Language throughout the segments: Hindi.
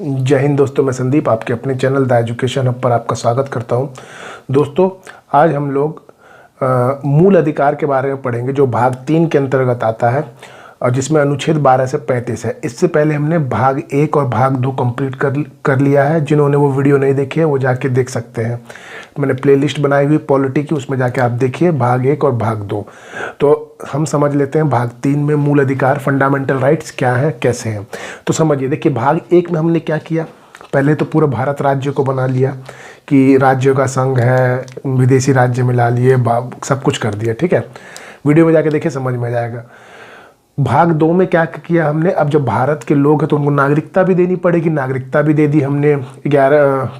जय हिंद दोस्तों, मैं संदीप आपके अपने चैनल द एजुकेशन हब पर आपका स्वागत करता हूं। दोस्तों, आज हम लोग मूल अधिकार के बारे में पढ़ेंगे जो भाग 3 के अंतर्गत आता है और जिसमें अनुच्छेद 12 से 35 है। इससे पहले हमने भाग 1 और भाग 2 कंप्लीट कर लिया है। जिन्होंने वो वीडियो नहीं देखी है वो जाके देख सकते हैं। मैंने प्लेलिस्ट बनाई हुई पॉलिटी की, उसमें जाके आप देखिए भाग 1 और भाग 2। तो हम समझ लेते हैं भाग 3 में मूल अधिकार फंडामेंटल राइट्स क्या है, कैसे हैं। तो समझिए, देखिए भाग 1 में हमने क्या किया। पहले तो पूरा भारत राज्य को बना लिया कि राज्यों का संघ है, विदेशी राज्य मिला लिए, सब कुछ कर दिया। ठीक है, वीडियो में जाके देखिए, समझ में आ जाएगा। भाग 2 में क्या किया हमने, अब जब भारत के लोग हैं तो उनको नागरिकता भी देनी पड़ेगी। नागरिकता भी दे दी हमने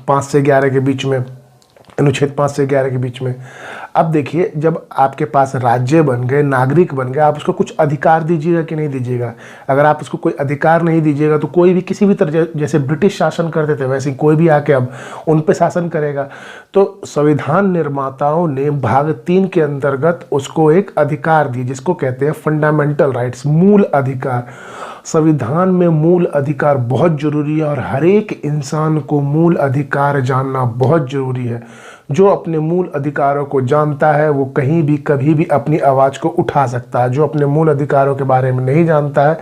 5 से 11 के बीच में, अनुच्छेद 5 से 11 के बीच में। अब देखिए, जब आपके पास राज्य बन गए, नागरिक बन गए, आप उसको कुछ अधिकार दीजिएगा कि नहीं दीजिएगा। अगर आप उसको कोई अधिकार नहीं दीजिएगा तो कोई भी किसी भी तरह, जैसे ब्रिटिश शासन करते थे वैसे कोई भी आके अब उन पे शासन करेगा। तो संविधान निर्माताओं ने भाग 3 के अंतर्गत उसको एक अधिकार दिए जिसको कहते हैं फंडामेंटल राइट्स, मूल अधिकार। संविधान में मूल अधिकार बहुत जरूरी है और हर एक इंसान को मूल अधिकार जानना बहुत जरूरी है। जो अपने मूल अधिकारों को जानता है वो कहीं भी कभी भी अपनी आवाज़ को उठा सकता है। जो अपने मूल अधिकारों के बारे में नहीं जानता है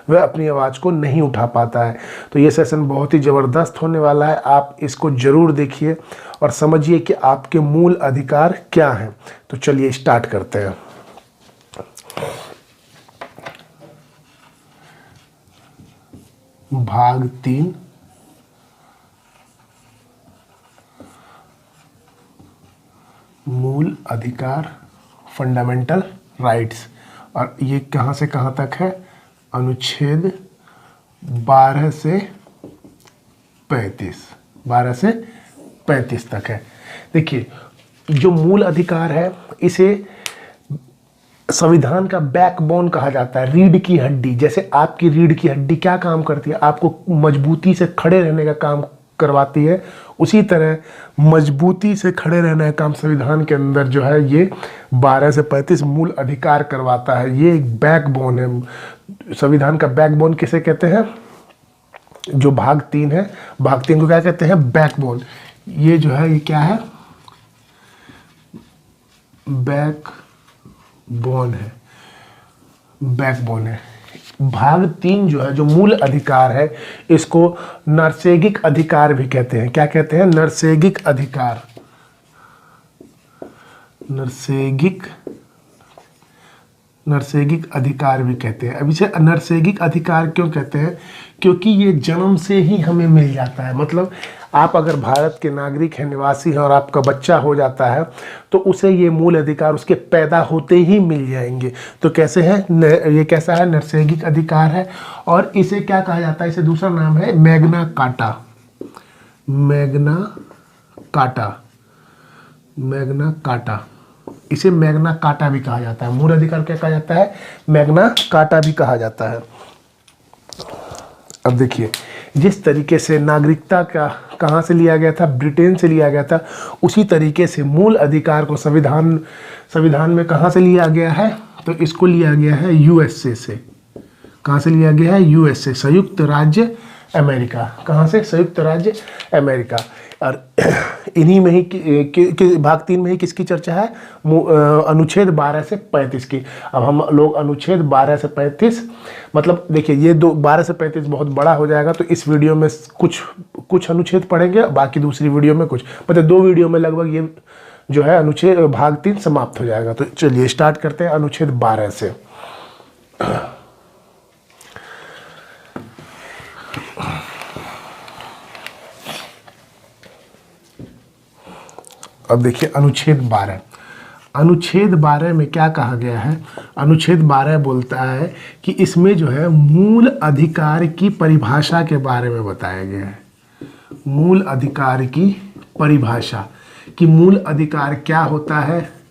वह अपनी आवाज़ को नहीं उठा पाता है। तो ये सेशन बहुत ही ज़बरदस्त होने वाला है, आप इसको ज़रूर देखिए और समझिए कि आपके मूल अधिकार क्या हैं। तो चलिए स्टार्ट करते हैं। भाग 3 मूल अधिकार फंडामेंटल राइट्स, और ये कहाँ से कहाँ तक है, अनुच्छेद 12 से 35 तक है। देखिए, जो मूल अधिकार है इसे संविधान का बैकबोन कहा जाता है, रीढ़ की हड्डी। जैसे आपकी रीढ़ की हड्डी क्या काम करती है, आपको मजबूती से खड़े रहने का काम करवाती है, उसी तरह मजबूती से खड़े रहने का काम संविधान के अंदर जो है ये 12 से 35 मूल अधिकार करवाता है। ये एक बैकबोन है। संविधान का बैकबोन किसे कहते हैं, जो भाग 3 है, भाग 3 को क्या कहते हैं, बैकबोन। ये जो है ये क्या है, बैकबोन है। भाग 3 जो है, जो मूल अधिकार है, इसको नैसर्गिक अधिकार भी कहते हैं। क्या कहते हैं, नैसर्गिक अधिकार। नैसर्गिक अधिकार भी कहते हैं। अब इसे नैसर्गिक अधिकार क्यों कहते हैं, क्योंकि ये जन्म से ही हमें मिल जाता है। मतलब आप अगर भारत के नागरिक हैं, निवासी हैं और आपका बच्चा हो जाता है तो उसे ये मूल अधिकार उसके पैदा होते ही मिल जाएंगे। तो कैसे है, ये कैसा है, नैसर्गिक अधिकार है। और इसे क्या कहा जाता है, इसे दूसरा नाम है मैग्ना कार्टा। इसे मैग्ना कार्टा भी कहा जाता है। मूल अधिकार क्या कहा जाता है, मैग्ना कार्टा भी कहा जाता है। अब देखिए, जिस तरीके से नागरिकता का कहाँ से लिया गया था, ब्रिटेन से लिया गया था, उसी तरीके से मूल अधिकार को संविधान में कहाँ से लिया गया है, तो इसको लिया गया है यूएसए से। कहाँ से लिया गया है, यूएसए, संयुक्त राज्य अमेरिका। कहाँ से, संयुक्त राज्य अमेरिका। और इन्हीं में ही भाग 3 में ही किसकी चर्चा है, अनुच्छेद 12 से 35 की। अब हम लोग अनुच्छेद 12 से 35, मतलब देखिए ये 12 से 35 बहुत बड़ा हो जाएगा, तो इस वीडियो में कुछ अनुच्छेद पढ़ेंगे, बाकी दूसरी वीडियो में कुछ, मतलब 2 वीडियो में लगभग ये जो है अनुच्छेद भाग 3 समाप्त हो जाएगा। तो चलिए स्टार्ट करते हैं अनुच्छेद 12 से। अब देखिए अनुच्छेद 12 में क्या कहा गया है। अनुच्छेद 12 बोलता है कि इसमें जो है मूल अधिकार की परिभाषा के बारे में बताया गया है। मूल अधिकार की परिभाषा, कि मूल अधिकार क्या होता है।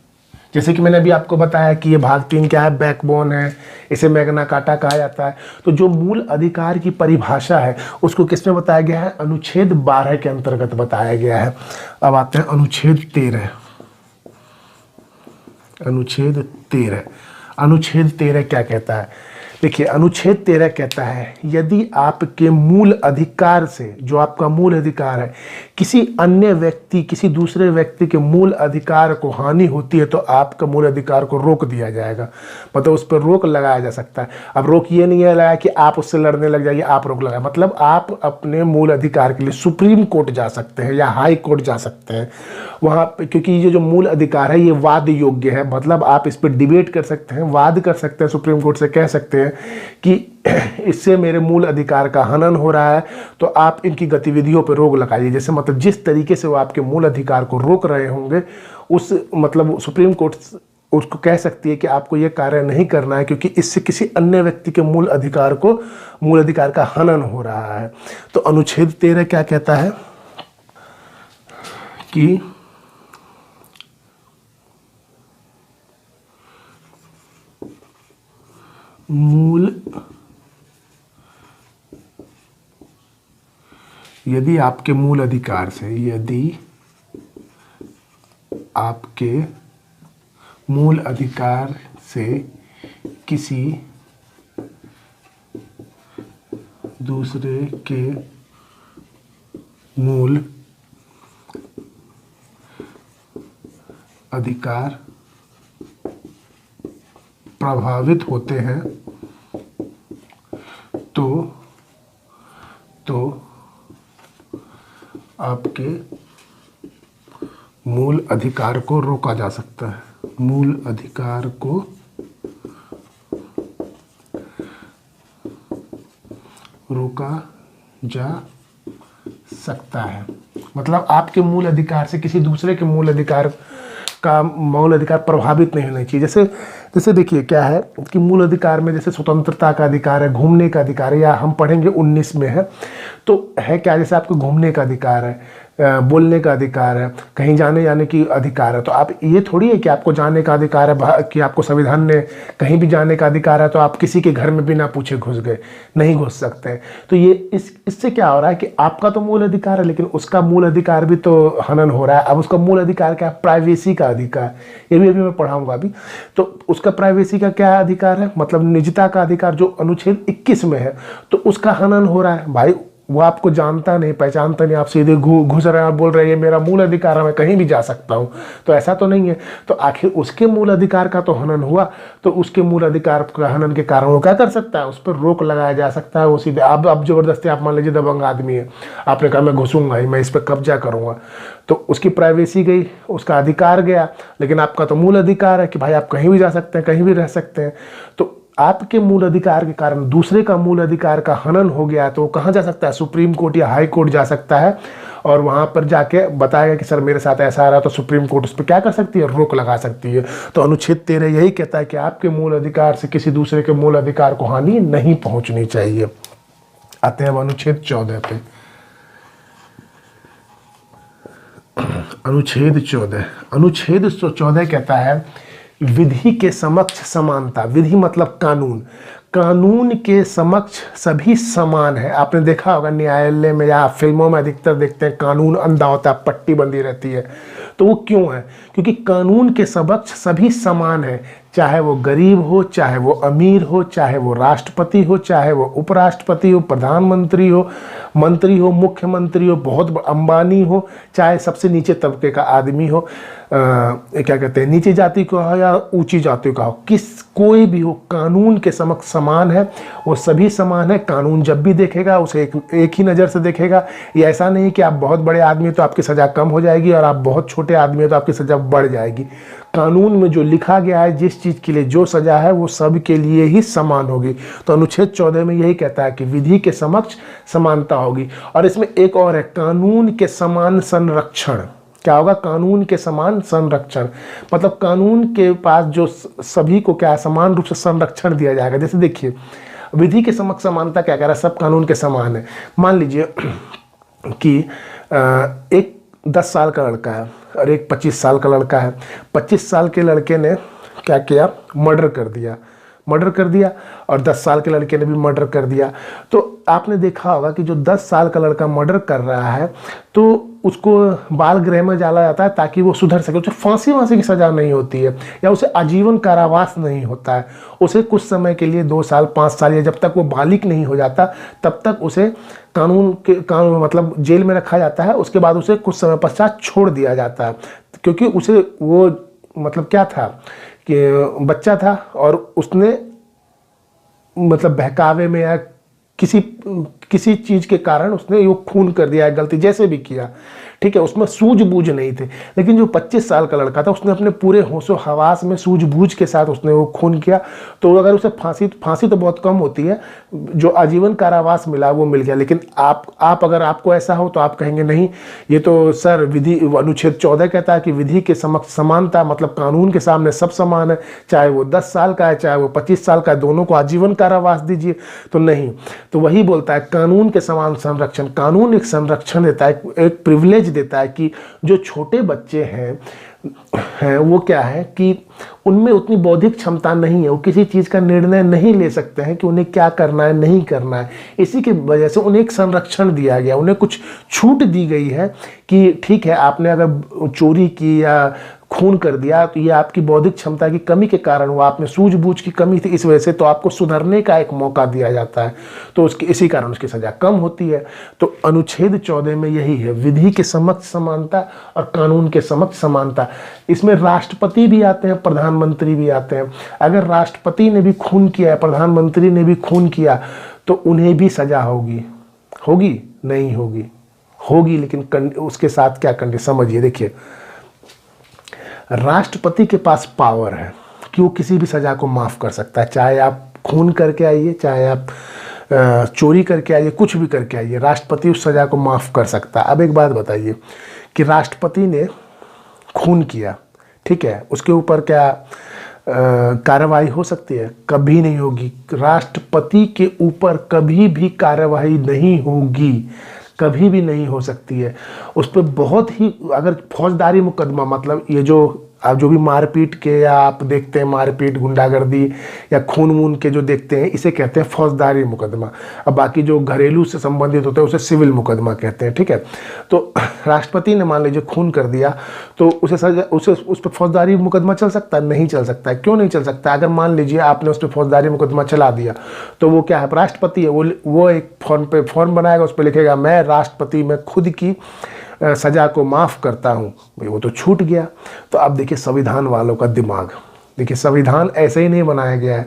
जैसे कि मैंने अभी आपको बताया कि ये भाग 3 क्या है, बैकबोन है, इसे मैग्ना कार्टा कहा जाता है। तो जो मूल अधिकार की परिभाषा है उसको किसमें बताया गया है, अनुच्छेद 12 के अंतर्गत बताया गया है। अब आते हैं अनुच्छेद 13। अनुच्छेद 13 क्या कहता है, देखिए अनुच्छेद 13 कहता है यदि आपके मूल अधिकार से, जो आपका मूल अधिकार है, किसी अन्य व्यक्ति, किसी दूसरे व्यक्ति के मूल अधिकार को हानि होती है तो आपका मूल अधिकार को रोक दिया जाएगा, मतलब उस पर रोक लगाया जा सकता है। अब रोक ये नहीं है लगाया कि आप उससे लड़ने लग जाइए, आप रोक लगाए, मतलब आप अपने मूल अधिकार के लिए सुप्रीम कोर्ट जा सकते हैं या हाई कोर्ट जा सकते हैं वहाँ पे, क्योंकि ये जो मूल अधिकार है ये वाद योग्य है, मतलब आप इस पर डिबेट कर सकते हैं, वाद कर सकते हैं, सुप्रीम कोर्ट से कह सकते हैं कि इससे मेरे मूल अधिकार का हनन हो रहा है तो आप इनकी गतिविधियों पर रोक लगाइए। जैसे मतलब जिस तरीके से वो आपके मूल अधिकार को रोक रहे होंगे उस मतलब सुप्रीम कोर्ट उसको कह सकती है कि आपको ये कार्य नहीं करना है क्योंकि इससे किसी अन्य व्यक्ति के मूल अधिकार का हनन हो रहा है। तो अनुच्छेद 13 क्या कहता है कि यदि आपके मूल अधिकार से, यदि आपके मूल अधिकार से किसी दूसरे के मूल अधिकार प्रभावित होते हैं तो आपके मूल अधिकार को रोका जा सकता है, मूल अधिकार को रोका जा सकता है। मतलब आपके मूल अधिकार से किसी दूसरे के मूल अधिकार प्रभावित नहीं होना चाहिए। जैसे देखिए क्या है कि मूल अधिकार में जैसे स्वतंत्रता का अधिकार है, घूमने का अधिकार है, या हम पढ़ेंगे 19 में है तो है क्या, जैसे आपको घूमने का अधिकार है, बोलने का अधिकार है, कहीं जाने की अधिकार है। तो आप ये थोड़ी है कि आपको जाने का अधिकार है, कि आपको संविधान ने कहीं भी जाने का अधिकार है तो आप किसी के घर में बिना पूछे घुस गए, नहीं घुस सकते हैं। तो ये इससे क्या हो रहा है कि आपका तो मूल अधिकार है लेकिन उसका मूल अधिकार भी तो हनन हो रहा है। अब उसका मूल अधिकार क्या है? प्राइवेसी का अधिकार, ये भी अभी मैं पढ़ाऊंगा अभी। तो उसका प्राइवेसी का क्या अधिकार है? मतलब निजता का अधिकार जो अनुच्छेद 21 में है, तो उसका हनन हो रहा है। भाई वो आपको जानता नहीं, पहचानता नहीं, आप सीधे घुस रहे हैं, बोल रहे हैं ये मेरा मूल अधिकार है, मैं कहीं भी जा सकता हूँ, तो ऐसा तो नहीं है। तो आखिर उसके मूल अधिकार का तो हनन हुआ, तो उसके मूल अधिकार का हनन के कारण वो क्या कर सकता है? उस पर रोक लगाया जा सकता है। वो सीधे अब जबरदस्ती, आप मान लीजिए दबंग आदमी है, आपने कहा मैं घुसूंगा ही, मैं इस पर कब्जा करूंगा, तो उसकी प्राइवेसी गई, उसका अधिकार गया, लेकिन आपका तो मूल अधिकार है कि भाई आप कहीं भी जा सकते हैं, कहीं भी रह सकते हैं। तो आपके मूल अधिकार के कारण दूसरे का मूल अधिकार का हनन हो गया तो वो कहाँ जा सकता है? सुप्रीम कोर्ट या हाई कोर्ट जा सकता है और वहाँ पर जाके बताएगा कि सर मेरे साथ ऐसा आ रहा है, तो सुप्रीम कोर्ट उस पर क्या कर सकती है? रोक लगा सकती है। तो अनुच्छेद 13 यही कहता है कि आपके मूल अधिकार से किसी दूसरे के मूल अधिकार को हानि नहीं पहुँचनी चाहिए। आते हैं अब अनुच्छेद 14 पे। अनुच्छेद 14 कहता है विधि के समक्ष समानता। विधि मतलब कानून, कानून के समक्ष सभी समान है। आपने देखा होगा न्यायालय में या फिल्मों में अधिकतर देखते हैं कानून अंधा होता है, पट्टी बंधी रहती है। तो वो क्यों है? क्योंकि कानून के समक्ष सभी समान है, चाहे वो गरीब हो, चाहे वो अमीर हो, चाहे वो राष्ट्रपति हो, चाहे वो उपराष्ट्रपति हो, प्रधानमंत्री हो, मंत्री हो, मुख्यमंत्री हो, बहुत अंबानी हो, चाहे सबसे नीचे तबके का आदमी हो, क्या कहते हैं, नीची जाति का हो या ऊंची जाति का हो, कोई भी हो, कानून के समक्ष समान है। वो सभी समान है। कानून जब भी देखेगा उसे एक ही नज़र से देखेगा। ये ऐसा नहीं कि आप बहुत बड़े आदमी हो तो आपकी सज़ा कम हो जाएगी और आप बहुत छोटे आदमी हो तो आपकी सज़ा बढ़ जाएगी। कानून में जो लिखा गया है, जिस चीज़ के लिए जो सज़ा है, वो सब के लिए ही समान होगी। तो अनुच्छेद 14 में यही कहता है कि विधि के समक्ष समानता होगी। और इसमें एक और है, कानून के समान संरक्षण। क्या होगा? कानून के समान संरक्षण, मतलब कानून के पास जो सभी को क्या समान रूप से संरक्षण दिया जाएगा। जैसे देखिए विधि के समक्ष समानता क्या कह रहा है? सब कानून के समान है। मान लीजिए कि एक 10 साल का लड़का है और एक 25 साल का लड़का है। 25 साल के लड़के ने क्या किया? मर्डर कर दिया और 10 साल के लड़के ने भी मर्डर कर दिया। तो आपने देखा होगा कि जो 10 साल का लड़का मर्डर कर रहा है तो उसको बाल गृह में डाला जाता है ताकि वो सुधर सके। उसे फांसी की सज़ा नहीं होती है या उसे आजीवन कारावास नहीं होता है। उसे कुछ समय के लिए 2 साल 5 साल या जब तक वो बालिग नहीं हो जाता तब तक उसे कानून मतलब जेल में रखा जाता है। उसके बाद उसे कुछ समय पश्चात छोड़ दिया जाता है, क्योंकि उसे वो मतलब क्या था कि बच्चा था और उसने मतलब बहकावे में या किसी चीज़ के कारण उसने वो खून कर दिया है, गलती जैसे भी किया, ठीक है, उसमें सूझबूझ नहीं थे। लेकिन जो 25 साल का लड़का था उसने अपने पूरे होशो हवास में सूझबूझ के साथ उसने वो खून किया, तो अगर उसे फांसी तो बहुत कम होती है, जो आजीवन कारावास मिला वो मिल गया। लेकिन आप अगर आपको ऐसा हो तो आप कहेंगे नहीं, ये तो सर विधि अनुच्छेद 14 कहता है कि विधि के समक्ष समानता, मतलब कानून के सामने सब समान है, चाहे वो 10 साल का है चाहे वो 25 साल का है, दोनों को आजीवन कारावास दीजिए। तो नहीं, तो वही बोलता है कानून के समान संरक्षण। कानून एक संरक्षण देता है, एक प्रिविलेज देता है कि जो छोटे बच्चे हैं वो क्या है कि उनमें उतनी बौद्धिक क्षमता नहीं है, वो किसी चीज़ का निर्णय नहीं ले सकते हैं कि उन्हें क्या करना है नहीं करना है। इसी की वजह से उन्हें एक संरक्षण दिया गया, उन्हें कुछ छूट दी गई है कि ठीक है, आपने अगर चोरी की या खून कर दिया तो ये आपकी बौद्धिक क्षमता की कमी के कारण हुआ, आपने सूझबूझ की कमी थी इस वजह से, तो आपको सुधरने का एक मौका दिया जाता है, तो इसी कारण उसकी सज़ा कम होती है। तो अनुच्छेद 14 में यही है, विधि के समक्ष समानता और कानून के समक्ष समानता। इसमें राष्ट्रपति भी आते हैं, प्रधानमंत्री भी आते हैं। अगर राष्ट्रपति ने भी खून किया है, प्रधानमंत्री ने भी खून किया, तो उन्हें भी सज़ा होगी नहीं होगी, लेकिन उसके साथ क्या कंडीशन समझिए। देखिए, राष्ट्रपति के पास पावर है कि वो किसी भी सज़ा को माफ़ कर सकता है, चाहे आप खून करके आइए, चाहे आप चोरी करके आइए, कुछ भी करके आइए, राष्ट्रपति उस सज़ा को माफ़ कर सकता है। अब एक बात बताइए कि राष्ट्रपति ने खून किया, ठीक है, उसके ऊपर क्या कार्रवाई हो सकती है? कभी नहीं होगी। राष्ट्रपति के ऊपर कभी भी कार्रवाई नहीं होगी, कभी भी नहीं हो सकती है। उस पर बहुत ही, अगर फौजदारी मुकदमा, मतलब ये जो भी मारपीट के या आप देखते हैं मारपीट, गुंडागर्दी या खून वून के जो देखते हैं, इसे कहते हैं फौजदारी मुकदमा। अब बाकी जो घरेलू से संबंधित होते हैं उसे सिविल मुकदमा कहते हैं, ठीक है। तो राष्ट्रपति ने मान लीजिए खून कर दिया तो उस पर फौजदारी मुकदमा चल सकता है? नहीं चल सकता है। क्यों नहीं चल सकता? अगर मान लीजिए आपने उस पर फौजदारी मुकदमा चला दिया तो वो क्या है, राष्ट्रपति है, वो एक फॉर्म बनाएगा, उस पर लिखेगा मैं राष्ट्रपति में खुद की सज़ा को माफ़ करता हूँ, वो तो छूट गया। तो अब देखिए संविधान वालों का दिमाग, देखिए संविधान ऐसे ही नहीं बनाया गया है,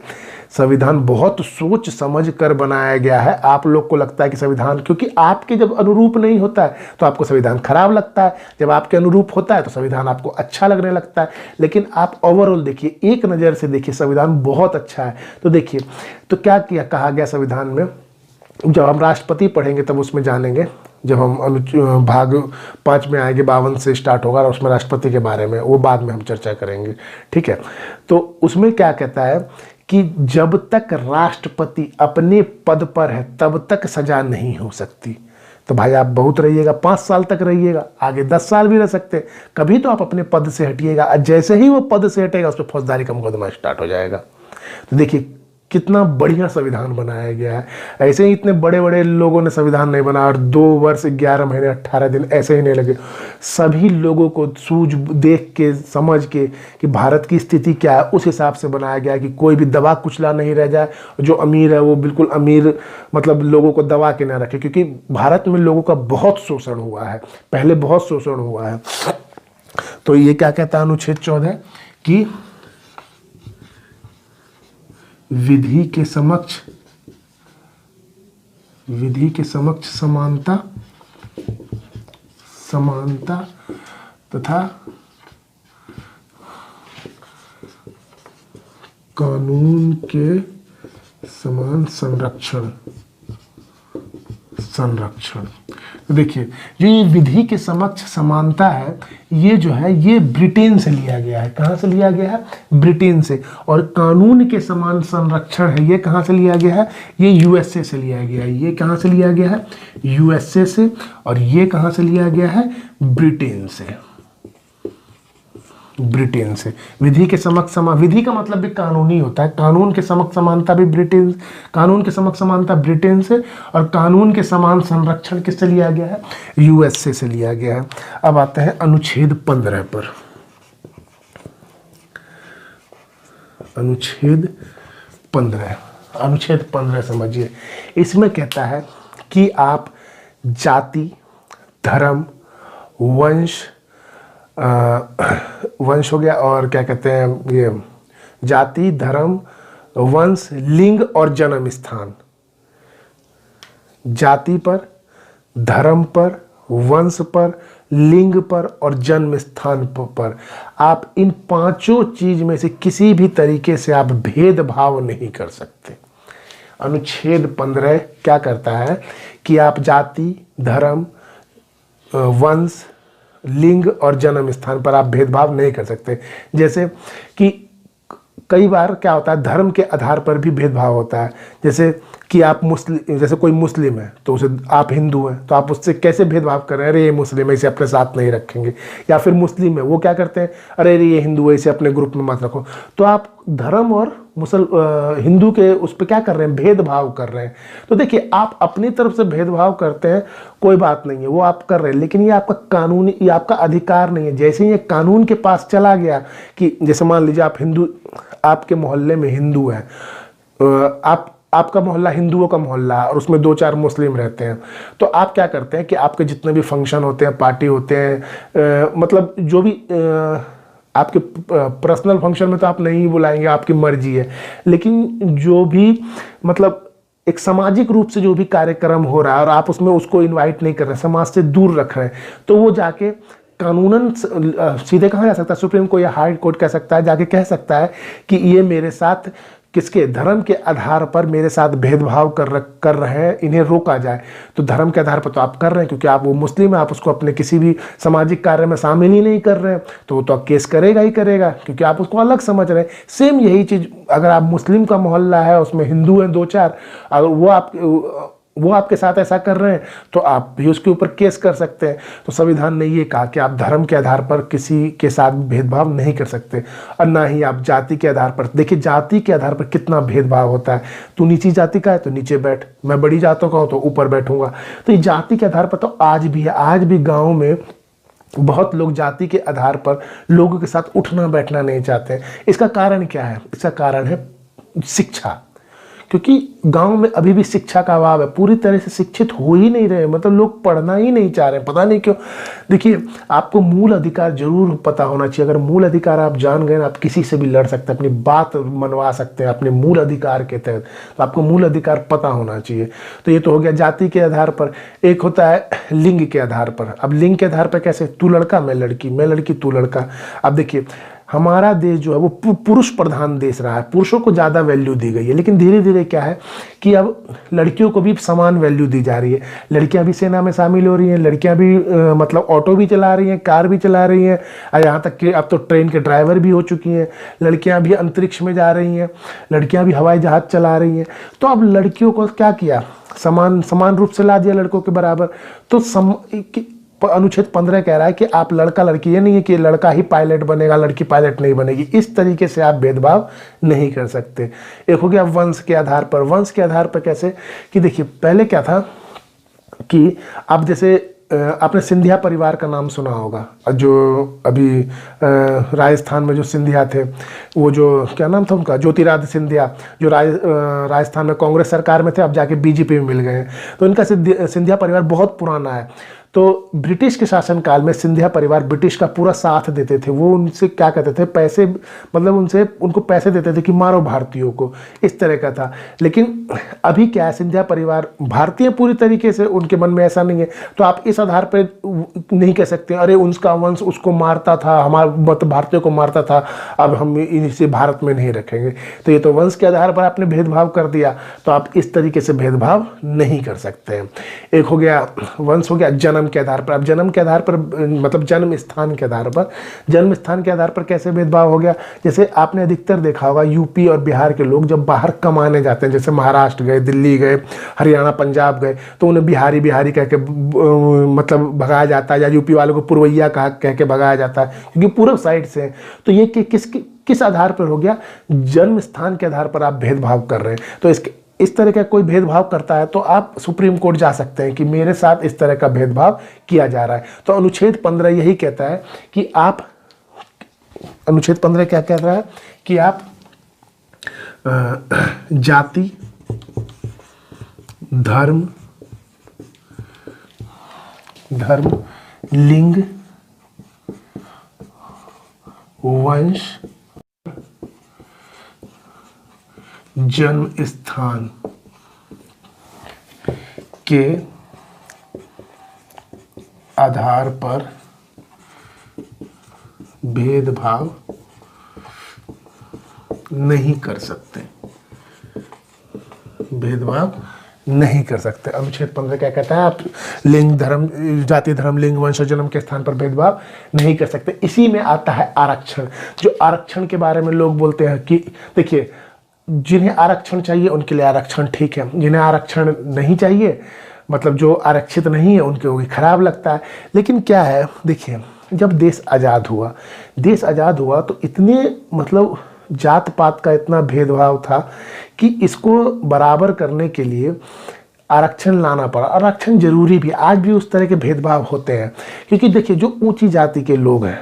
संविधान बहुत सोच समझ कर बनाया गया है। आप लोग को लगता है कि संविधान, क्योंकि आपके जब अनुरूप नहीं होता है तो आपको संविधान खराब लगता है, जब आपके अनुरूप होता है तो संविधान आपको अच्छा लगने लगता है। लेकिन आप ओवरऑल देखिए, एक नज़र से देखिए, संविधान बहुत अच्छा है। तो देखिए, तो क्या कहा गया संविधान में, जब हम राष्ट्रपति पढ़ेंगे तब उसमें जानेंगे, जब हम भाग 5 में आएंगे, 52 से स्टार्ट होगा और उसमें राष्ट्रपति के बारे में, वो बाद में हम चर्चा करेंगे, ठीक है। तो उसमें क्या कहता है कि जब तक राष्ट्रपति अपने पद पर है तब तक सजा नहीं हो सकती। तो भाई आप बहुत रहिएगा, 5 साल तक रहिएगा, आगे 10 साल भी रह सकते, कभी तो आप अपने पद से हटिएगा। जैसे ही वो पद से हटेगा उस पर फौजदारी का मुकदमा स्टार्ट हो जाएगा। तो देखिए कितना बढ़िया संविधान बनाया गया है। ऐसे ही इतने बड़े बड़े लोगों ने संविधान नहीं बनाया और 2 वर्ष 11 महीने 18 दिन ऐसे ही नहीं लगे। सभी लोगों को सूझ देख के समझ के कि भारत की स्थिति क्या है उस हिसाब से बनाया गया है कि कोई भी दबा कुचला नहीं रह जाए। जो अमीर है वो बिल्कुल अमीर, मतलब लोगों को दबा के ना रखे, क्योंकि भारत में लोगों का बहुत शोषण हुआ है, पहले बहुत शोषण हुआ है। तो ये क्या कहता है अनुच्छेद 14 कि विधि के समक्ष समानता तथा कानून के समान संरक्षण। तो देखिए, जो ये विधि के समक्ष समानता है, ये जो है ये ब्रिटेन से लिया गया है। कहाँ से लिया गया है? ब्रिटेन से। और कानून के समान संरक्षण है, ये कहाँ से लिया गया है? ये यूएसए से लिया गया है। ये कहाँ से लिया गया है? यूएसए से। और ये कहाँ से लिया गया है? ब्रिटेन से। ब्रिटेन से। विधि के समक्ष समान, विधि का मतलब भी कानूनी होता है, कानून के समक्ष समानता भी ब्रिटेन, कानून के समक्ष समानता ब्रिटेन से, और कानून के समान संरक्षण किससे लिया गया है, यूएसए से लिया गया है। अब आते हैं अनुच्छेद 15 पर। अनुच्छेद 15, अनुच्छेद 15 समझिए। इसमें कहता है कि आप जाति, धर्म, वंश हो गया, और क्या कहते हैं ये, जाति, धर्म, वंश, लिंग और जन्म स्थान, जाति पर, धर्म पर, वंश पर, लिंग पर और जन्म स्थान पर आप इन पांचों चीज में से किसी भी तरीके से आप भेदभाव नहीं कर सकते। अनुच्छेद 15 क्या करता है कि आप जाति, धर्म, वंश, लिंग और जन्म स्थान पर आप भेदभाव नहीं कर सकते। जैसे कि कई बार क्या होता है, धर्म के आधार पर भी भेदभाव होता है। जैसे कि आप मुस्लिम, जैसे कोई मुस्लिम है तो उसे, आप हिंदू हैं तो आप उससे कैसे भेदभाव कर रहे हैं, अरे ये मुस्लिम है इसे अपने साथ नहीं रखेंगे। या फिर मुस्लिम है वो क्या करते हैं, अरे ये हिंदू है इसे अपने ग्रुप में मत रखो। तो आप धर्म और हिंदू के उस पर क्या कर रहे हैं, भेदभाव कर रहे हैं। तो देखिए, आप अपनी तरफ से भेदभाव करते हैं, कोई बात नहीं है, वो आप कर रहे हैं, लेकिन ये आपका कानूनी, ये आपका अधिकार नहीं है। जैसे ही ये कानून के पास चला गया कि जैसे मान लीजिए आप हिंदू, आपके मोहल्ले में हिंदू है, आपका मोहल्ला हिंदुओं का मोहल्ला और उसमें 2-4 मुस्लिम रहते हैं, तो आप क्या करते हैं कि आपके जितने भी फंक्शन होते हैं, पार्टी होते हैं, मतलब जो भी आपके पर्सनल फंक्शन में तो आप नहीं बुलाएंगे, आपकी मर्जी है, लेकिन जो भी मतलब एक सामाजिक रूप से जो भी कार्यक्रम हो रहा है और आप उसमें उसको इनवाइट नहीं कर रहे, समाज से दूर रख रहे हैं, तो वो जाके कानूनन सीधे कहाँ जा सकता है, सुप्रीम कोर्ट या हाई कोर्ट कह सकता है, जाके कह सकता है कि ये मेरे साथ किसके, धर्म के आधार पर मेरे साथ भेदभाव कर रहे हैं, इन्हें रोका जाए। तो धर्म के आधार पर तो आप कर रहे हैं, क्योंकि आप वो मुस्लिम है, आप उसको अपने किसी भी सामाजिक कार्य में शामिल ही नहीं कर रहे हैं, तो वो तो केस करेगा ही करेगा, क्योंकि आप उसको अलग समझ रहे हैं। सेम यही चीज़ अगर आप मुस्लिम का मोहल्ला है, उसमें हिंदू हैं 2-4, अगर वो आपके साथ ऐसा कर रहे हैं तो आप भी उसके ऊपर केस कर सकते हैं। तो संविधान ने ये कहा कि आप धर्म के आधार पर किसी के साथ भेदभाव नहीं कर सकते, और ना ही आप जाति के आधार पर। देखिए, जाति के आधार पर कितना भेदभाव होता है, तू नीची जाति का है तो नीचे बैठ, मैं बड़ी जातों का हूँ तो ऊपर बैठूंगा। तो ये जाति के आधार पर तो आज भी है, आज भी गाँव में बहुत लोग जाति के आधार पर लोगों के साथ उठना बैठना नहीं चाहते हैं। इसका कारण क्या है? इसका कारण है शिक्षा, क्योंकि गांव में अभी भी शिक्षा का अभाव है, पूरी तरह से शिक्षित हो ही नहीं रहे, मतलब लोग पढ़ना ही नहीं चाह रहे, पता नहीं क्यों। देखिए, आपको मूल अधिकार जरूर पता होना चाहिए। अगर मूल अधिकार आप जान गए ना, आप किसी से भी लड़ सकते हैं, अपनी बात मनवा सकते हैं अपने मूल अधिकार के तहत। तो आपको मूल अधिकार पता होना चाहिए। तो ये तो हो गया जाति के आधार पर। एक होता है लिंग के आधार पर। अब लिंग के आधार पर कैसे, तू लड़का मैं लड़की, मैं लड़की तू लड़का। अब देखिए, हमारा देश जो है वो पुरुष प्रधान देश रहा है, पुरुषों को ज़्यादा वैल्यू दी गई है, लेकिन धीरे धीरे क्या है कि अब लड़कियों को भी समान वैल्यू दी जा रही है। लड़कियां भी सेना में शामिल हो रही हैं, लड़कियां भी मतलब ऑटो भी चला रही हैं, कार भी चला रही हैं, और यहाँ तक कि अब तो ट्रेन के ड्राइवर भी हो चुकी हैं। लड़कियां भी अंतरिक्ष में जा रही हैं, लड़कियां भी हवाई जहाज चला रही हैं। तो अब लड़कियों को क्या किया, समान रूप से ला दिया लड़कों के बराबर। तो अनुच्छेद 15 कह रहा है कि आप लड़का लड़की, ये नहीं है कि लड़का ही पायलट बनेगा लड़की पायलट नहीं बनेगी, इस तरीके से आप भेदभाव नहीं कर सकते। एक हो गया वंश के आधार पर। वंश के आधार पर कैसे कि देखिए, पहले क्या था कि आप जैसे आपने सिंधिया परिवार का नाम सुना होगा, जो अभी राजस्थान में जो सिंधिया थे, वो जो क्या नाम था उनका, ज्योतिरादित्य सिंधिया, जो राजस्थान में कांग्रेस सरकार में थे, अब जाके बीजेपी में मिल गए हैं। तो इनका सिंधिया परिवार बहुत पुराना है। तो ब्रिटिश के शासनकाल में सिंधिया परिवार ब्रिटिश का पूरा साथ देते थे। वो उनसे क्या कहते थे, पैसे, मतलब उनको पैसे देते थे कि मारो भारतीयों को, इस तरह का था। लेकिन अभी क्या है, सिंधिया परिवार भारतीय पूरी तरीके से, उनके मन में ऐसा नहीं है। तो आप इस आधार पर नहीं कह सकते अरे उनका वंश उसको मारता था, हमारा भारतीयों को मारता था, अब हम इसे भारत में नहीं रखेंगे। तो ये तो वंश के आधार पर आपने भेदभाव कर दिया, तो आप इस तरीके से भेदभाव नहीं कर सकते हैं। एक हो गया वंश, हो गया जन्म जन्म के आधार पर। अब जन्म के आधार पर मतलब जन्म स्थान के आधार पर, जन्म स्थान के आधार पर कैसे भेदभाव हो गया? जैसे आपने अधिकतर देखा होगा यूपी और बिहार के लोग जब बाहर कमाने जाते हैं, जैसे महाराष्ट्र गए, दिल्ली गए, हरियाणा, पंजाब गए, तो उन्हें बिहारी बिहारी कह के मतलब भगाया जाता है, या यूपी वालों को पुरवैया कह के भगाया जाता है, क्योंकि पूर्व साइड से। तो ये किस आधार पर हो गया? जन्म स्थान के आधार पर आप भेदभाव कर रहे हैं। तो इस तरह का कोई भेदभाव करता है तो आप सुप्रीम कोर्ट जा सकते हैं कि मेरे साथ इस तरह का भेदभाव किया जा रहा है। तो अनुच्छेद 15 यही कहता है कि आप, अनुच्छेद 15 क्या कह रहा है कि आप जाति, धर्म, लिंग, वंश, जन्म स्थान के आधार पर भेदभाव नहीं कर सकते, भेदभाव नहीं कर सकते। अनुच्छेद 15 क्या कहता है? आप लिंग, धर्म, जाति, धर्म, लिंग, वंश और जन्म के स्थान पर भेदभाव नहीं कर सकते। इसी में आता है आरक्षण। जो आरक्षण के बारे में लोग बोलते हैं कि देखिए, जिन्हें आरक्षण चाहिए उनके लिए आरक्षण ठीक है, जिन्हें आरक्षण नहीं चाहिए, मतलब जो आरक्षित नहीं है, उनके वो खराब लगता है। लेकिन क्या है, देखिए, जब देश आज़ाद हुआ तो इतने मतलब जात पात का इतना भेदभाव था कि इसको बराबर करने के लिए आरक्षण लाना पड़ा। आरक्षण जरूरी भी, आज भी उस तरह के भेदभाव होते हैं, क्योंकि देखिए, जो ऊंची जाति के लोग हैं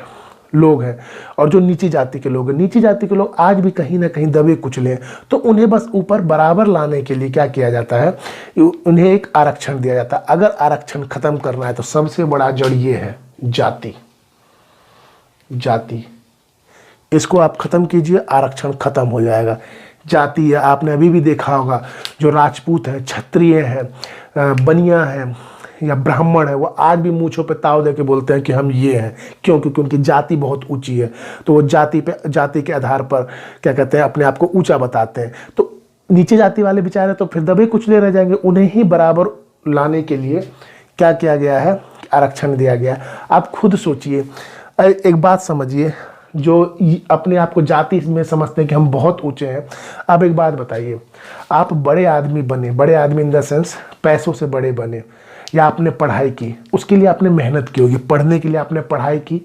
और जो नीची जाति के लोग हैं, नीची जाति के लोग आज भी कहीं ना कहीं दबे कुचले हैं। तो उन्हें बस ऊपर बराबर लाने के लिए क्या किया जाता है? उन्हें एक आरक्षण दिया जाता है। अगर आरक्षण खत्म करना है तो सबसे बड़ा जड़ ये है जाति। इसको आप खत्म कीजिए, आरक्षण खत्म हो जाएगा। जाति है, आपने अभी भी देखा होगा, जो राजपूत है, क्षत्रिय है, बनिया है या ब्राह्मण है, वो आज भी मूंछों पे ताव दे के बोलते हैं कि हम ये हैं। क्यों? क्योंकि उनकी जाति बहुत ऊंची है। तो वो जाति के आधार पर क्या कहते हैं, अपने आप को ऊंचा बताते हैं। तो नीचे जाति वाले बेचारे तो फिर दबे कुचले रह जाएंगे। उन्हें ही बराबर लाने के लिए क्या किया गया है? आरक्षण दिया गया। आप खुद सोचिए, एक बात समझिए, जो अपने आप को जाति में समझते हैं कि हम बहुत ऊंचे हैं। अब एक बात बताइए, आप बड़े आदमी बने, बड़े आदमी इन द सेंस पैसों से बड़े बने, या आपने पढ़ाई की, उसके लिए आपने मेहनत की होगी। पढ़ने के लिए आपने पढ़ाई की,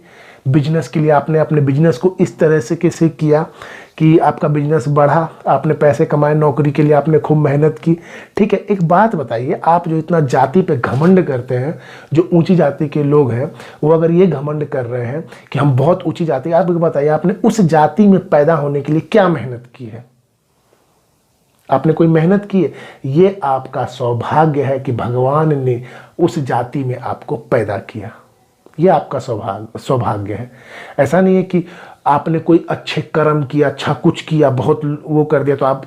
बिजनेस के लिए आपने अपने बिजनेस को इस तरह से कैसे किया कि आपका बिजनेस बढ़ा, आपने पैसे कमाए, नौकरी के लिए आपने खूब मेहनत की। ठीक है, एक बात बताइए, आप जो इतना जाति पे घमंड करते हैं, जो ऊंची जाति के लोग हैं, वो अगर ये घमंड कर रहे हैं कि हम बहुत ऊंची जाति, आप बताइए आपने उस जाति में पैदा होने के लिए क्या मेहनत की है? आपने कोई मेहनत की है? ये आपका सौभाग्य है कि भगवान ने उस जाति में आपको पैदा किया। ये आपका सौभाग्य है। ऐसा नहीं है कि आपने कोई अच्छे कर्म किया, अच्छा कुछ किया, बहुत वो कर दिया तो आप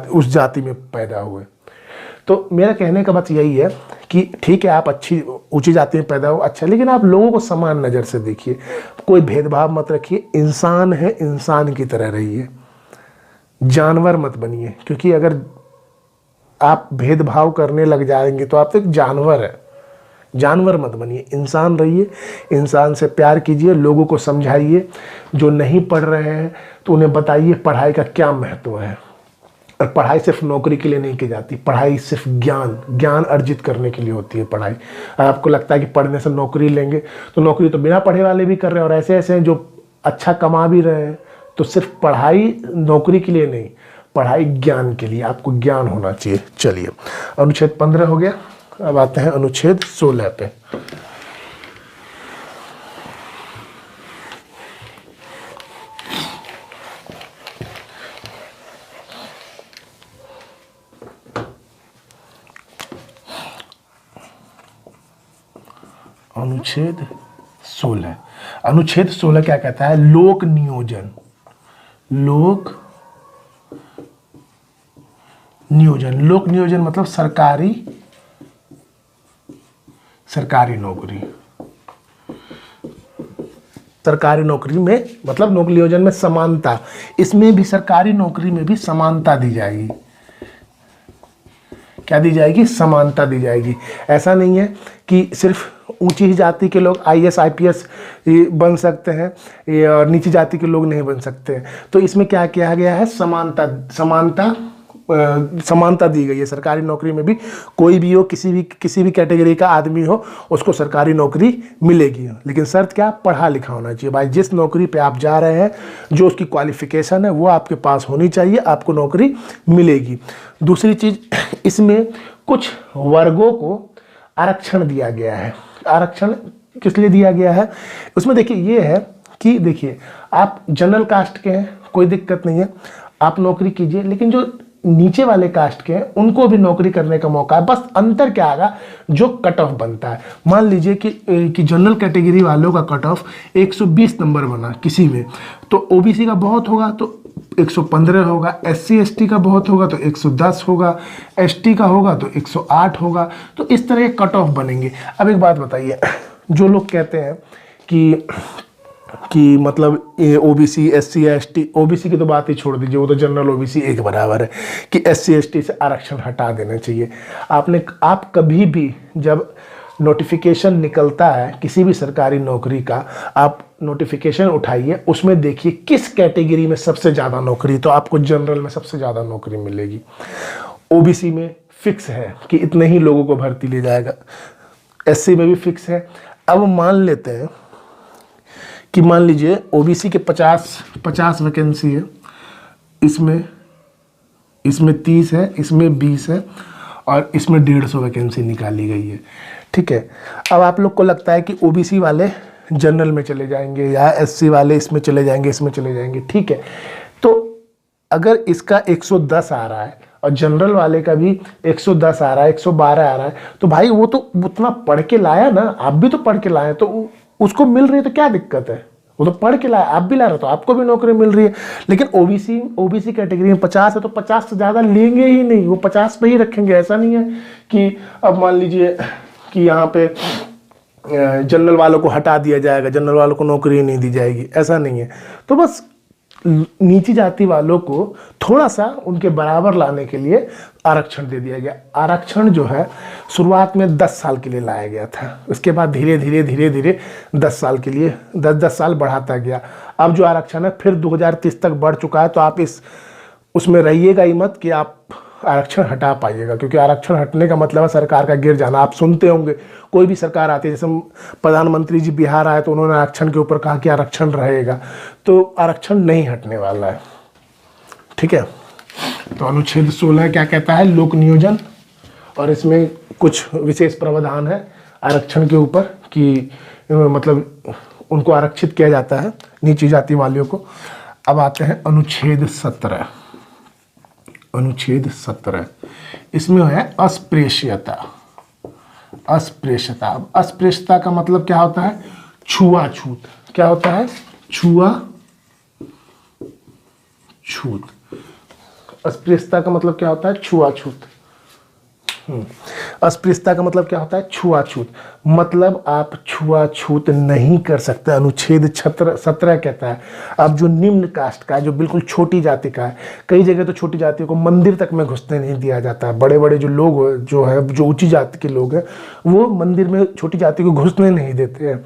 उस जाति में पैदा हुए। तो मेरा कहने का बात यही है कि ठीक है, आप अच्छी ऊंची जाति में पैदा हो, अच्छा, लेकिन आप लोगों को समान नज़र से देखिए, कोई भेदभाव मत रखिए। इंसान है, इंसान की तरह रहिए, जानवर मत बनिए। क्योंकि अगर आप भेदभाव करने लग जाएंगे तो आप तो एक जानवर है। जानवर मत बनिए, इंसान रहिए, इंसान से प्यार कीजिए, लोगों को समझाइए। जो नहीं पढ़ रहे हैं तो उन्हें बताइए पढ़ाई का क्या महत्व है। और पढ़ाई सिर्फ नौकरी के लिए नहीं की जाती, पढ़ाई सिर्फ ज्ञान अर्जित करने के लिए होती है पढ़ाई। आपको लगता है कि पढ़ने से नौकरी लेंगे, तो नौकरी तो बिना पढ़े वाले भी कर रहे हैं, और ऐसे ऐसे हैं जो अच्छा कमा भी रहे हैं। तो सिर्फ पढ़ाई नौकरी के लिए नहीं, पढ़ाई ज्ञान के लिए, आपको ज्ञान होना चाहिए। चलिए, अनुच्छेद 15 हो गया। अब आते हैं अनुच्छेद 16 पे। अनुच्छेद 16 क्या कहता है? लोक नियोजन। लोक नियोजन मतलब सरकारी नौकरी। सरकारी नौकरी में मतलब लोक नियोजन में समानता, इसमें भी सरकारी नौकरी में भी समानता दी जाएगी। क्या दी जाएगी, समानता दी जाएगी। ऐसा नहीं है कि सिर्फ ऊंची जाति के लोग IAS IPS बन सकते हैं और नीची जाति के लोग नहीं बन सकते हैं। तो इसमें क्या किया गया है, समानता दी गई है। सरकारी नौकरी में भी कोई भी हो, किसी भी कैटेगरी का आदमी हो, उसको सरकारी नौकरी मिलेगी। लेकिन शर्त क्या, पढ़ा लिखा होना चाहिए भाई। जिस नौकरी पे आप जा रहे हैं, जो उसकी क्वालिफिकेशन है वो आपके पास होनी चाहिए, आपको नौकरी मिलेगी। दूसरी चीज, इसमें कुछ वर्गों को आरक्षण दिया गया है। आरक्षण किस लिए दिया गया है, उसमें देखिए ये है कि देखिए आप जनरल कास्ट के हैं, कोई दिक्कत नहीं है, आप नौकरी कीजिए। लेकिन जो नीचे वाले कास्ट के हैं उनको भी नौकरी करने का मौका है। बस अंतर क्या आएगा, जो कट ऑफ बनता है। मान लीजिए कि जनरल कैटेगरी वालों का कट ऑफ 120 नंबर बना किसी में, तो ओबीसी का बहुत होगा तो 115 होगा, SC ST का बहुत होगा तो 110 होगा, ST का होगा तो 108 होगा। तो इस तरह के कट ऑफ बनेंगे। अब एक बात बताइए, जो लोग कहते हैं कि मतलब OBC SC ST, OBC की तो बात ही छोड़ दीजिए, वो तो जनरल OBC एक बराबर है, कि SC ST से आरक्षण हटा देना चाहिए। आप कभी भी जब नोटिफिकेशन निकलता है किसी भी सरकारी नौकरी का, आप नोटिफिकेशन उठाइए, उसमें देखिए किस कैटेगरी में सबसे ज़्यादा नौकरी, तो आपको जनरल में सबसे ज़्यादा नौकरी मिलेगी। OBC में फिक्स है कि इतने ही लोगों को भर्ती ले जाएगा, SC में भी फिक्स है। अब मान लेते हैं कि मान लीजिए OBC के 50 वैकेंसी है, इसमें 30 है, इसमें 20 है और इसमें 150 वैकेंसी निकाली गई है। ठीक है, अब आप लोग को लगता है कि OBC वाले जनरल में चले जाएंगे या SC वाले इसमें चले जाएंगे। ठीक है, तो अगर इसका 110 आ रहा है और जनरल वाले का भी 110 आ रहा है, 112 आ रहा है, तो भाई वो तो उतना पढ़ के लाया ना, आप भी तो पढ़ के लाए, तो उसको मिल रही है तो क्या दिक्कत है, वो तो पढ़ के लाया, आप भी ला रहे हो तो आपको भी नौकरी मिल रही है। लेकिन OBC कैटेगरी में 50 है तो 50 से ज़्यादा लेंगे ही नहीं, वो 50 पे ही रखेंगे। ऐसा नहीं है कि अब मान लीजिए कि यहाँ पे जनरल वालों को हटा दिया जाएगा, जनरल वालों को नौकरी नहीं दी जाएगी, ऐसा नहीं है। तो बस नीची जाति वालों को थोड़ा सा उनके बराबर लाने के लिए आरक्षण दे दिया गया। आरक्षण जो है शुरुआत में 10 साल के लिए लाया गया था, उसके बाद धीरे धीरे 10 साल के लिए 10 साल बढ़ाता गया। अब जो आरक्षण है फिर 2030 तक बढ़ चुका है। तो आप उसमें रहिएगा ही मत कि आप आरक्षण हटा पाइएगा, क्योंकि आरक्षण हटने का मतलब है सरकार का गिर जाना। आप सुनते होंगे कोई भी सरकार आती है, जैसे प्रधानमंत्री जी बिहार आए तो उन्होंने आरक्षण के ऊपर कहा कि आरक्षण रहेगा, तो आरक्षण नहीं हटने वाला है। ठीक है, तो अनुच्छेद 16 क्या कहता है, लोक नियोजन, और इसमें कुछ विशेष प्रावधान है आरक्षण के ऊपर कि मतलब उनको आरक्षित किया जाता है, नीची जाति वालों को। अब आते हैं अनुच्छेद 17। अनुच्छेद 17 इसमें है अस्पृश्यता। अब अस्पृश्यता का मतलब क्या होता है, छुआछूत। क्या होता है, छुआछूत। अस्पृश्यता का मतलब क्या होता है, छुआछूत। अस्पृश्यता का मतलब क्या होता है, छुआछूत। मतलब आप छुआछूत नहीं कर सकते। अनुच्छेद 17 कहता है अब जो निम्न कास्ट का है, जो बिल्कुल छोटी जाति का है, कई जगह तो छोटी जातियों को मंदिर तक में घुसने नहीं दिया जाता है। बड़े बड़े जो लोग जो ऊंची जाति के लोग हैं, वो मंदिर में छोटी जाति को घुसने नहीं देते हैं।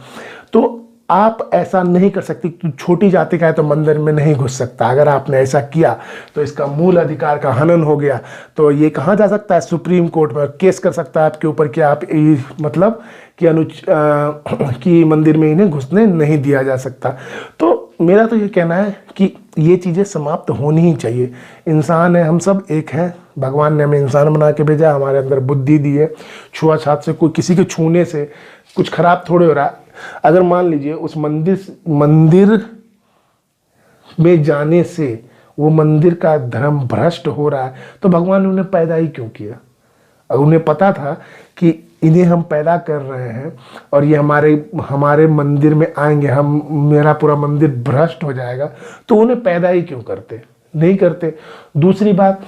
तो आप ऐसा नहीं कर सकते, छोटी जाति का है तो मंदिर में नहीं घुस सकता। अगर आपने ऐसा किया तो इसका मूल अधिकार का हनन हो गया। तो ये कहाँ जा सकता है, सुप्रीम कोर्ट में केस कर सकता है आपके ऊपर कि आप मतलब कि मंदिर में इन्हें घुसने नहीं दिया जा सकता। तो मेरा तो ये कहना है कि ये चीज़ें समाप्त होनी ही चाहिए। इंसान है, हम सब एक हैं, भगवान ने हमें इंसान बना के भेजा, हमारे अंदर बुद्धि दी है। छुआछूत से कोई किसी के छूने से कुछ खराब थोड़े हो रहा है। अगर मान लीजिए उस मंदिर में जाने से वो मंदिर का धर्म भ्रष्ट हो रहा है, तो भगवान ने उन्हें पैदा ही क्यों किया? अगर उन्हें पता था कि इन्हें हम पैदा कर रहे हैं और ये हमारे मंदिर में आएंगे, मेरा पूरा मंदिर भ्रष्ट हो जाएगा, तो उन्हें पैदा ही क्यों करते? नहीं करते। दूसरी बात,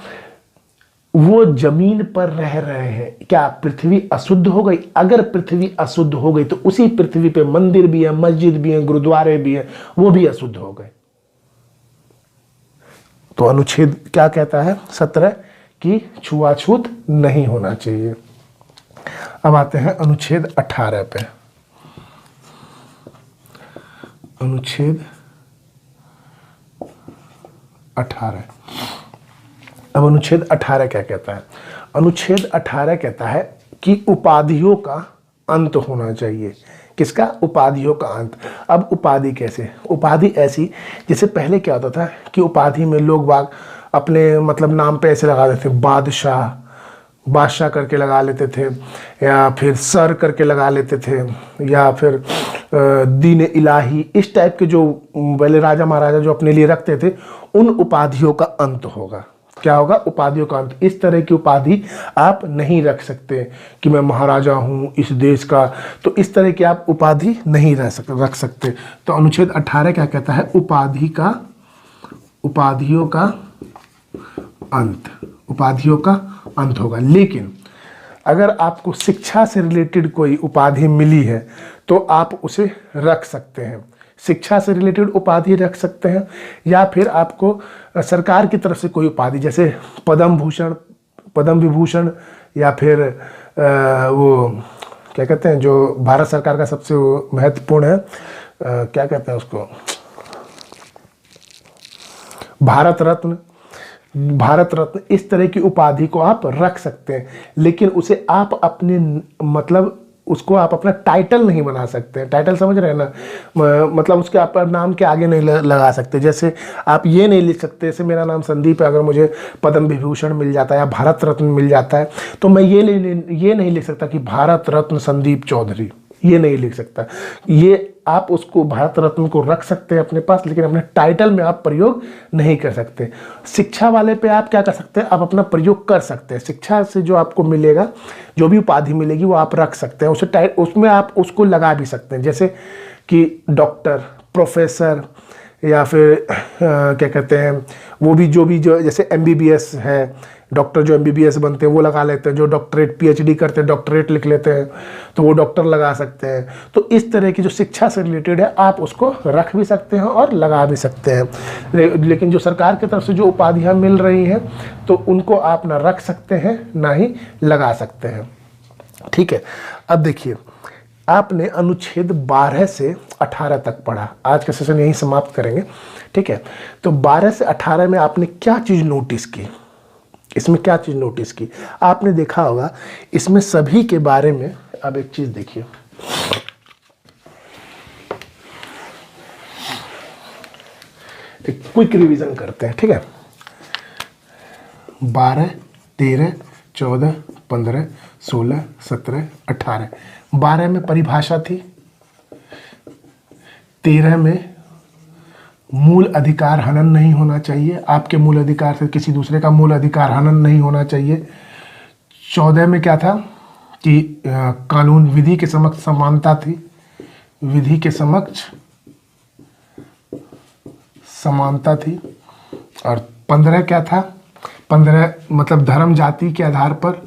वो जमीन पर रह रहे हैं, क्या पृथ्वी अशुद्ध हो गई? अगर पृथ्वी अशुद्ध हो गई तो उसी पृथ्वी पे मंदिर भी है, मस्जिद भी है, गुरुद्वारे भी हैं, वो भी अशुद्ध हो गए। तो अनुच्छेद क्या कहता है 17 कि छुआछूत नहीं होना चाहिए। अब आते हैं अनुच्छेद 18 पे। अनुच्छेद 18। अब अनुच्छेद 18 क्या कहता है? अनुच्छेद 18 कहता है कि उपाधियों का अंत होना चाहिए। किसका? उपाधियों का अंत। अब उपाधि कैसे? उपाधि ऐसी, जैसे पहले क्या होता था कि उपाधि में लोग बाग अपने मतलब नाम पे ऐसे लगा देते थे, बादशाह, बादशाह करके लगा लेते थे, या फिर सर करके लगा लेते थे, या फिर दीन इलाही, इस टाइप के जो पहले राजा महाराजा जो अपने लिए रखते थे, उन उपाधियों का अंत होगा। क्या होगा? उपाधियों का अंत। इस तरह की उपाधि आप नहीं रख सकते कि मैं महाराजा हूं इस देश का, तो इस तरह की आप उपाधि नहीं रख सकते। तो अनुच्छेद 18 क्या कहता है? उपाधियों का अंत, उपाधियों का अंत होगा। लेकिन अगर आपको शिक्षा से रिलेटेड कोई उपाधि मिली है तो आप उसे रख सकते हैं। शिक्षा से रिलेटेड उपाधि रख सकते हैं, या फिर आपको सरकार की तरफ से कोई उपाधि, जैसे पद्म भूषण, पद्म विभूषण, या फिर वो क्या कहते हैं जो भारत सरकार का सबसे महत्वपूर्ण है, क्या कहते हैं उसको, भारत रत्न, भारत रत्न, इस तरह की उपाधि को आप रख सकते हैं। लेकिन उसे आप अपने मतलब उसको आप अपना टाइटल नहीं बना सकते। टाइटल समझ रहे हैं ना? मतलब उसके आप नाम के आगे नहीं लगा सकते। जैसे आप ये नहीं लिख सकते, जैसे मेरा नाम संदीप है, अगर मुझे पद्म विभूषण मिल जाता है या भारत रत्न मिल जाता है तो मैं ये नहीं लिख सकता कि भारत रत्न संदीप चौधरी, ये नहीं लिख सकता। ये आप उसको भारत रत्न को रख सकते हैं अपने पास, लेकिन अपने टाइटल में आप प्रयोग नहीं कर सकते। शिक्षा वाले पे आप क्या कर सकते हैं? आप अपना प्रयोग कर सकते हैं। शिक्षा से जो आपको मिलेगा, जो भी उपाधि मिलेगी वो आप रख सकते हैं। उसमें आप उसको लगा भी सकते हैं, जैसे कि डॉक्टर, प्रोफेसर, या फिर क्या कहते हैं वो भी जो जैसे MBBS है, डॉक्टर जो MBBS बनते हैं वो लगा लेते हैं, जो डॉक्टरेट PhD करते हैं डॉक्टरेट लिख लेते हैं तो वो डॉक्टर लगा सकते हैं। तो इस तरह की जो शिक्षा से रिलेटेड है आप उसको रख भी सकते हैं और लगा भी सकते हैं। लेकिन जो सरकार की तरफ से जो उपाधियां मिल रही हैं तो उनको आप ना रख सकते हैं ना ही लगा सकते हैं। ठीक है, अब देखिए, आपने अनुच्छेद 12 से 18 तक पढ़ा। आज का सेशन यहीं समाप्त करेंगे। ठीक है, तो 12 से 18 में आपने क्या चीज़ नोटिस की? इसमें क्या चीज़ नोटिस की? आपने देखा होगा इसमें सभी के बारे में। अब एक चीज़ देखिए, एक क्विक रिवीजन करते हैं। ठीक है, 12, 13, 14, 15, 16, 17, 18। 12 में परिभाषा थी, 13 में मूल अधिकार हनन नहीं होना चाहिए, आपके मूल अधिकार से किसी दूसरे का मूल अधिकार हनन नहीं होना चाहिए। 14 में क्या था कि कानून विधि के समक्ष समानता थी, विधि के समक्ष समानता थी। और 15 क्या था? 15 मतलब धर्म जाति के आधार पर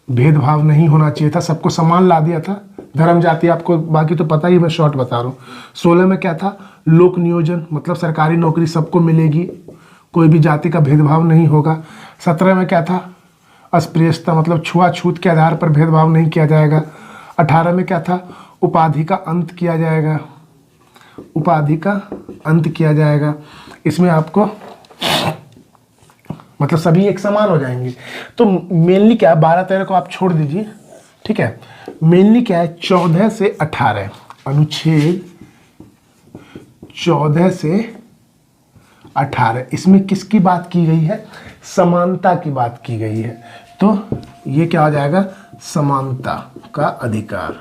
भेदभाव नहीं होना चाहिए था, सबको समान ला दिया था। धर्म जाति आपको बाकी तो पता ही, मैं शॉर्ट बता रहा हूँ। 16 में क्या था? लोक नियोजन, मतलब सरकारी नौकरी सबको मिलेगी, कोई भी जाति का भेदभाव नहीं होगा। 17 में क्या था? अस्पृश्यता, मतलब छुआछूत के आधार पर भेदभाव नहीं किया जाएगा। 18 में क्या था? उपाधि का अंत किया जाएगा, उपाधि का अंत किया जाएगा। इसमें आपको मतलब सभी एक समान हो जाएंगे। तो मेनली क्या है, 12-13 को आप छोड़ दीजिए। ठीक है, मेनली क्या है, 14 से 18, अनुच्छेद 14 से 18, इसमें किसकी बात की गई है? समानता की बात की गई है। तो ये क्या हो जाएगा? समानता का अधिकार,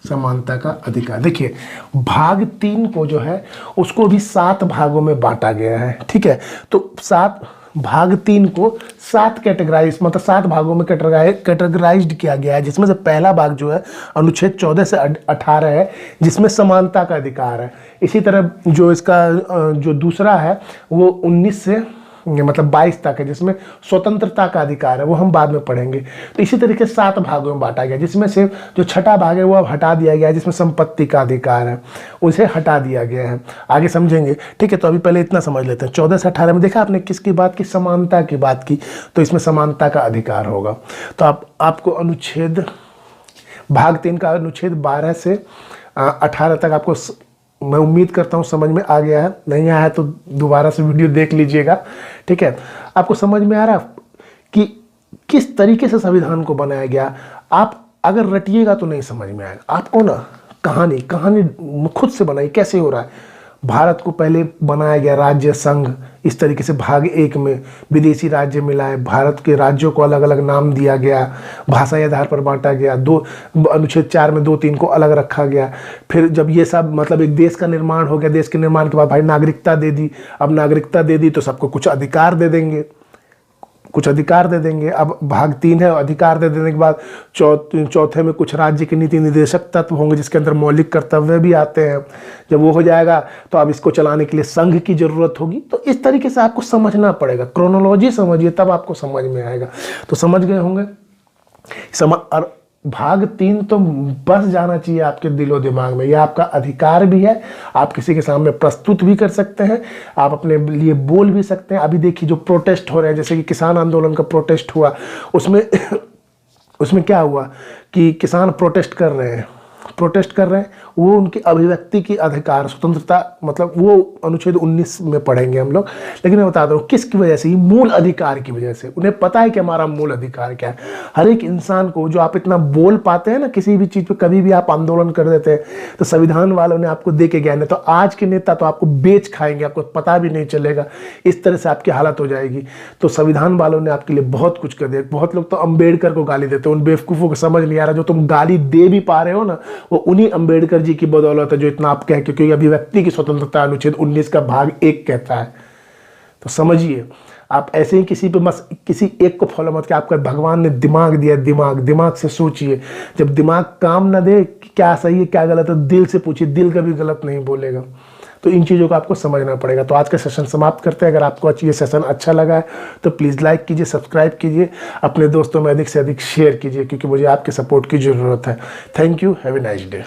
समानता का अधिकार। देखिए, भाग 3 को जो है उसको भी 7 भागों में बांटा गया है। ठीक है, तो 7 भाग 3 को 7 कैटेगराइज, मतलब 7 भागों में कैटेगराइज्ड किया गया है, जिसमें से पहला भाग जो है अनुच्छेद 14 से 18 है, जिसमें समानता का अधिकार है। इसी तरह जो इसका जो दूसरा है वो 19 से मतलब 22 तक है, जिसमें स्वतंत्रता का अधिकार है, वो हम बाद में पढ़ेंगे। तो इसी तरीके से 7 भागों में बांटा गया, जिसमें से जो छठा भाग है वो अब हटा दिया गया है, जिसमें संपत्ति का अधिकार है, उसे हटा दिया गया है। आगे समझेंगे, ठीक है। तो अभी पहले इतना समझ लेते हैं। 14 से 18 में देखा आपने किसकी बात की, समानता की बात की, तो इसमें समानता का अधिकार होगा। तो आपको अनुच्छेद भाग 3 का अनुच्छेद 12 से 18 तक आपको मैं उम्मीद करता हूँ समझ में आ गया है। नहीं आया है तो दोबारा से वीडियो देख लीजिएगा, ठीक है। आपको समझ में आ रहा कि किस तरीके से संविधान को बनाया गया। आप अगर रटिएगा तो नहीं समझ में आएगा आपको ना। कहानी खुद से बनाई, कैसे हो रहा है। भारत को पहले बनाया गया राज्य संघ, इस तरीके से भाग 1 में विदेशी राज्य मिलाए, भारत के राज्यों को अलग अलग नाम दिया गया, भाषाई आधार पर बांटा गया। अनुच्छेद 4 में 2-3 को अलग रखा गया। फिर जब ये सब मतलब एक देश का निर्माण हो गया, देश के निर्माण के बाद भाई नागरिकता दे दी। अब नागरिकता दे दी तो सबको कुछ अधिकार दे देंगे, अब भाग 3 है, अधिकार दे देने के बाद चौथे में कुछ राज्य के नीति निर्देशक तत्व होंगे, जिसके अंदर मौलिक कर्तव्य भी आते हैं। जब वो हो जाएगा तो अब इसको चलाने के लिए संघ की जरूरत होगी। तो इस तरीके से आपको समझना पड़ेगा, क्रोनोलॉजी समझिए तब आपको समझ में आएगा। तो समझ गए होंगे। और भाग 3 तो बस जाना चाहिए आपके दिलो दिमाग में। यह आपका अधिकार भी है, आप किसी के सामने प्रस्तुत भी कर सकते हैं, आप अपने लिए बोल भी सकते हैं। अभी देखिए जो प्रोटेस्ट हो रहे हैं, जैसे कि किसान आंदोलन का प्रोटेस्ट हुआ, उसमें क्या हुआ कि किसान प्रोटेस्ट कर रहे हैं, वो उनकी अभिव्यक्ति की अधिकार, स्वतंत्रता, मतलब वो अनुच्छेद 19 में पढ़ेंगे हम लोग। लेकिन मैं बता रहा हूँ किसकी वजह से, मूल अधिकार की वजह से। उन्हें पता है कि हमारा मूल अधिकार क्या है। हर एक इंसान को, जो आप इतना बोल पाते हैं ना किसी भी चीज़ पे, कभी भी आप आंदोलन कर देते हैं, तो संविधान वालों ने आपको दे के गया। नहीं तो आज के नेता तो आपको बेच खाएंगे, आपको पता भी नहीं चलेगा, इस तरह से आपकी हालत हो जाएगी। तो संविधान वालों ने आपके लिए बहुत कुछ कर दिया। बहुत लोग तो अम्बेडकर को गाली देते हैं, उन बेवकूफ़ों को समझ नहीं आ रहा। जो तुम गाली दे भी पा रहे हो ना, वो उन्हीं अम्बेडकर जी की बदौलत है, जो इतना आप कह, क्योंकि अभिव्यक्ति की स्वतंत्रता अनुच्छेद 19 का भाग 1 कहता है। तो समझिए, आप ऐसे ही किसी पे बस किसी एक को फॉलो मत, कि आपका भगवान ने दिमाग दिया, दिमाग से सोचिए। जब दिमाग काम ना दे क्या सही है क्या गलत है, दिल से पूछिए, दिल कभी गलत नहीं बोलेगा। तो इन चीज़ों को आपको समझना पड़ेगा। तो आज का सेशन समाप्त करते हैं। अगर आपको ये सेशन अच्छा लगा है तो प्लीज़ लाइक कीजिए, सब्सक्राइब कीजिए, अपने दोस्तों में अधिक से अधिक शेयर कीजिए, क्योंकि मुझे आपके सपोर्ट की ज़रूरत है। Thank you, have a nice day.